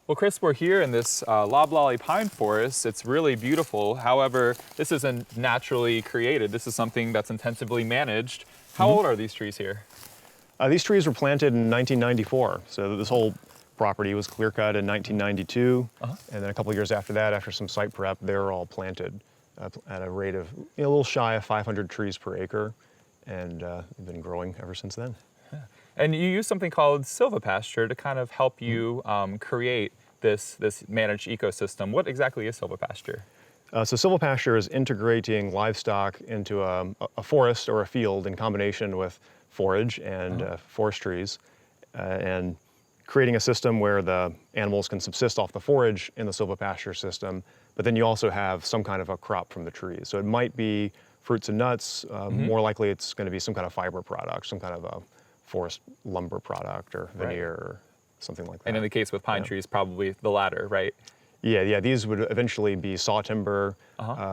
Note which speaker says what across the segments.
Speaker 1: Well, Chris, we're here in this loblolly pine forest. It's really beautiful. However, this isn't naturally created. This is something that's intensively managed. How old are these trees here?
Speaker 2: These trees were planted in 1994. So this whole property was clear cut in 1992. And then a couple of years after that, after some site prep, they were all planted at a rate of a little shy of 500 trees per acre. And they've been growing ever since then.
Speaker 1: And you use something called Silvopasture to kind of help you create this managed ecosystem. What exactly is Silvopasture?
Speaker 2: So Silvopasture is integrating livestock into a forest or a field in combination with forage and forest trees, and creating a system where the animals can subsist off the forage in the Silvopasture system, but then you also have some kind of a crop from the trees. So it might be fruits and nuts. More likely it's going to be some kind of fiber product, some kind of a forest lumber product or veneer or something like that.
Speaker 1: And in the case with pine trees, probably the latter, right?
Speaker 2: Yeah, these would eventually be saw timber,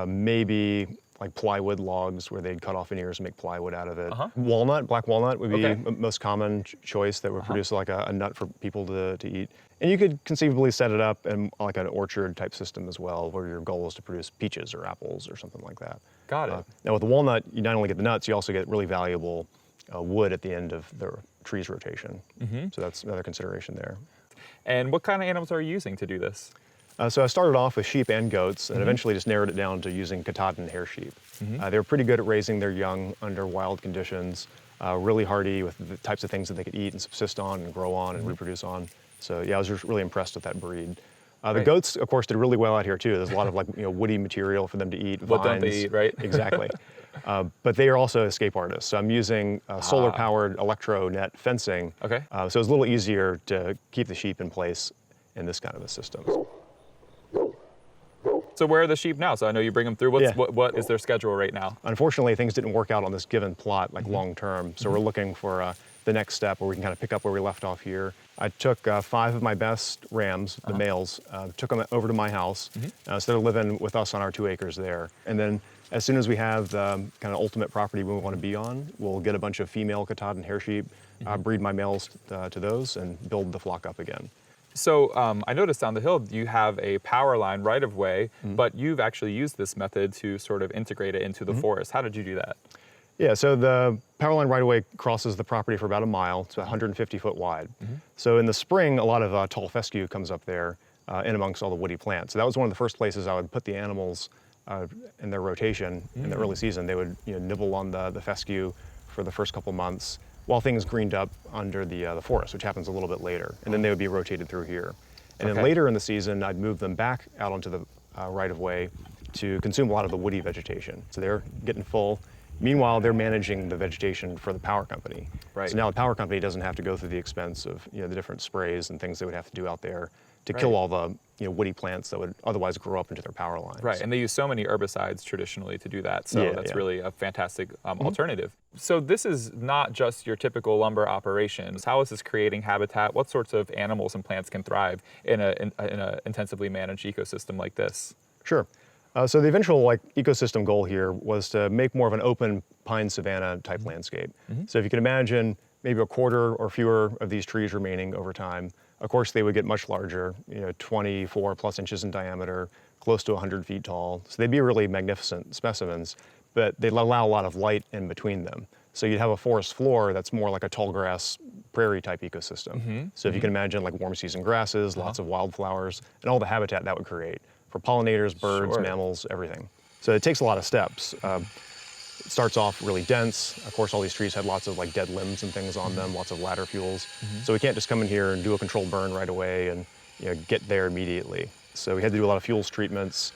Speaker 2: maybe like plywood logs where they'd cut off veneers and make plywood out of it. Walnut, black walnut would be the most common choice that would produce like a nut for people to eat. And you could conceivably set it up in like an orchard type system as well, where your goal is to produce peaches or apples or something like that.
Speaker 1: Got it.
Speaker 2: Now with the walnut, you not only get the nuts, you also get really valuable wood at the end of the tree's rotation. So that's another consideration there.
Speaker 1: And what kind of animals are you using to do this?
Speaker 2: So I started off with sheep and goats, and eventually just narrowed it down to using Katahdin hair sheep. They were pretty good at raising their young under wild conditions, really hardy with the types of things that they could eat and subsist on and grow on and reproduce on. So yeah, I was just really impressed with that breed. The goats, of course, did really well out here too. There's a lot of woody material for them to eat.
Speaker 1: What don't they eat, right?
Speaker 2: Exactly. But they are also escape artists. So I'm using solar-powered electro-net fencing. So it's a little easier to keep the sheep in place in this kind of a system.
Speaker 1: So where are the sheep now? So I know you bring them through. What is their schedule right now?
Speaker 2: Unfortunately, things didn't work out on this given plot like long term. So we're looking for the next step where we can kind of pick up where we left off here. I took 5 of my best rams, the males, took them over to my house. So they're living with us on our 2 acres there. And then as soon as we have the kind of ultimate property we want to be on, we'll get a bunch of female Katahdin hair sheep, breed my males to those, and build the flock up again.
Speaker 1: So I noticed down the hill you have a power line right of way, but you've actually used this method to sort of integrate it into the forest. How did you do that?
Speaker 2: Yeah, so the power line right of way crosses the property for about a mile. It's about 150 foot wide. So in the spring, a lot of tall fescue comes up there in amongst all the woody plants. So that was one of the first places I would put the animals in their rotation in the early season. They would nibble on the fescue for the first couple months while things greened up under the forest, which happens a little bit later. And then they would be rotated through here. And then later in the season, I'd move them back out onto the right-of-way to consume a lot of the woody vegetation. So they're getting full. Meanwhile, they're managing the vegetation for the power company. So now the power company doesn't have to go through the expense of the different sprays and things they would have to do out there to kill all the woody plants that would otherwise grow up into their power lines.
Speaker 1: And they use so many herbicides traditionally to do that, so that's really a fantastic alternative. So this is not just your typical lumber operations. How is this creating habitat? What sorts of animals and plants can thrive in a intensively managed ecosystem like this?
Speaker 2: Sure. So the eventual ecosystem goal here was to make more of an open pine savanna type landscape. So if you can imagine maybe a quarter or fewer of these trees remaining over time, of course they would get much larger, 24 plus inches in diameter, close to 100 feet tall. So they'd be really magnificent specimens, but they'd allow a lot of light in between them. So you'd have a forest floor that's more like a tall grass prairie type ecosystem. So if you can imagine like warm season grasses, lots of wildflowers, and all the habitat that would create for pollinators, birds, mammals, everything. So it takes a lot of steps. It starts off really dense. Of course, all these trees had lots of dead limbs and things on them, lots of ladder fuels. So we can't just come in here and do a controlled burn right away and get there immediately. So we had to do a lot of fuels treatments,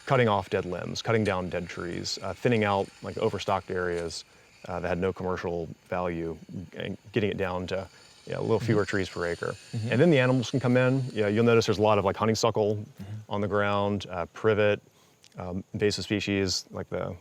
Speaker 2: cutting off dead limbs, cutting down dead trees, thinning out overstocked areas that had no commercial value, and getting it down to a little fewer trees per acre. And then the animals can come in. You'll notice there's a lot of honeysuckle on the ground, privet, invasive species like the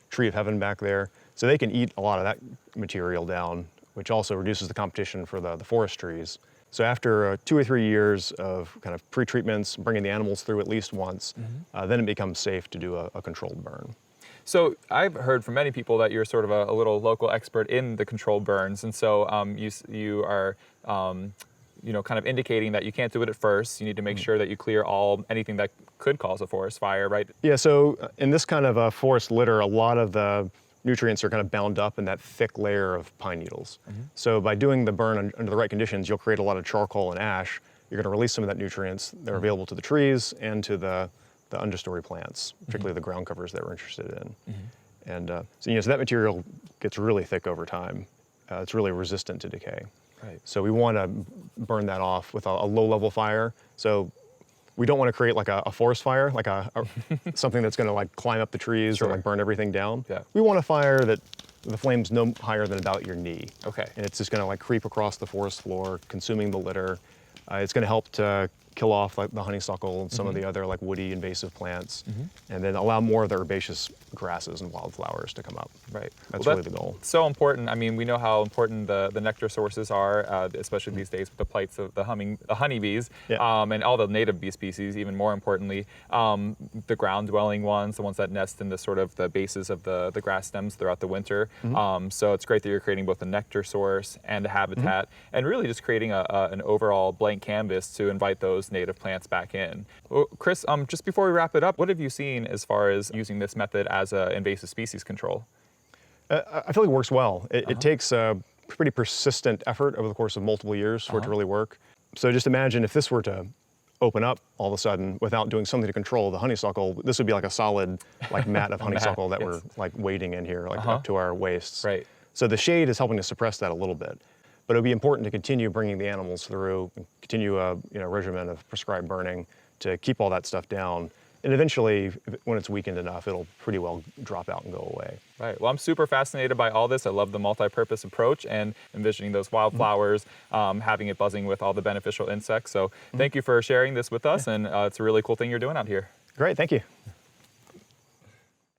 Speaker 2: tree of heaven back there. So they can eat a lot of that material down, which also reduces the competition for the forest trees. So after 2 or 3 years of kind of pre-treatments, bringing the animals through at least once, then it becomes safe to do a controlled burn.
Speaker 1: So I've heard from many people that you're sort of a little local expert in the controlled burns, and so you are kind of indicating that you can't do it at first. You need to make sure that you clear anything that could cause a forest fire, right?
Speaker 2: Yeah, so in this kind of a forest litter, a lot of the nutrients are kind of bound up in that thick layer of pine needles. So by doing the burn under the right conditions, you'll create a lot of charcoal and ash. You're going to release some of that nutrients that are available to the trees and to the understory plants, particularly the ground covers that we're interested in. And so that material gets really thick over time. It's really resistant to decay.
Speaker 1: Right.
Speaker 2: So we want to burn that off with a low-level fire. So we don't want to create like a forest fire, like something that's going to like climb up the trees or like burn everything down.
Speaker 1: Yeah.
Speaker 2: We want a fire that the flame's no higher than about your knee.
Speaker 1: Okay.
Speaker 2: And it's just going to like creep across the forest floor, consuming the litter. It's going to help to kill off like the honeysuckle and some of the other like woody invasive plants, and then allow more of the herbaceous grasses and wildflowers to come up.
Speaker 1: Right.
Speaker 2: That's really the goal.
Speaker 1: So important. I mean, we know how important the nectar sources are, especially these days with the plights of the honeybees, and all the native bee species. Even more importantly, the ground-dwelling ones, the ones that nest in the sort of the bases of the grass stems throughout the winter. So it's great that you're creating both a nectar source and a habitat, and really just creating an overall blank canvas to invite those native plants back in. Well, Chris, just before we wrap it up, what have you seen as far as using this method as an invasive species control?
Speaker 2: I feel like it works well. It takes a pretty persistent effort over the course of multiple years for it to really work. So just imagine if this were to open up all of a sudden without doing something to control the honeysuckle, this would be like a solid like mat of honeysuckle that we're like wading in here, like up to our waists.
Speaker 1: Right.
Speaker 2: So the shade is helping to suppress that a little bit. But it would be important to continue bringing the animals through, and continue a regimen of prescribed burning to keep all that stuff down. And eventually, when it's weakened enough, it'll pretty well drop out and go away.
Speaker 1: Right. Well, I'm super fascinated by all this. I love the multi-purpose approach and envisioning those wildflowers, having it buzzing with all the beneficial insects. So thank you for sharing this with us, and it's a really cool thing you're doing out here.
Speaker 2: Great, thank you.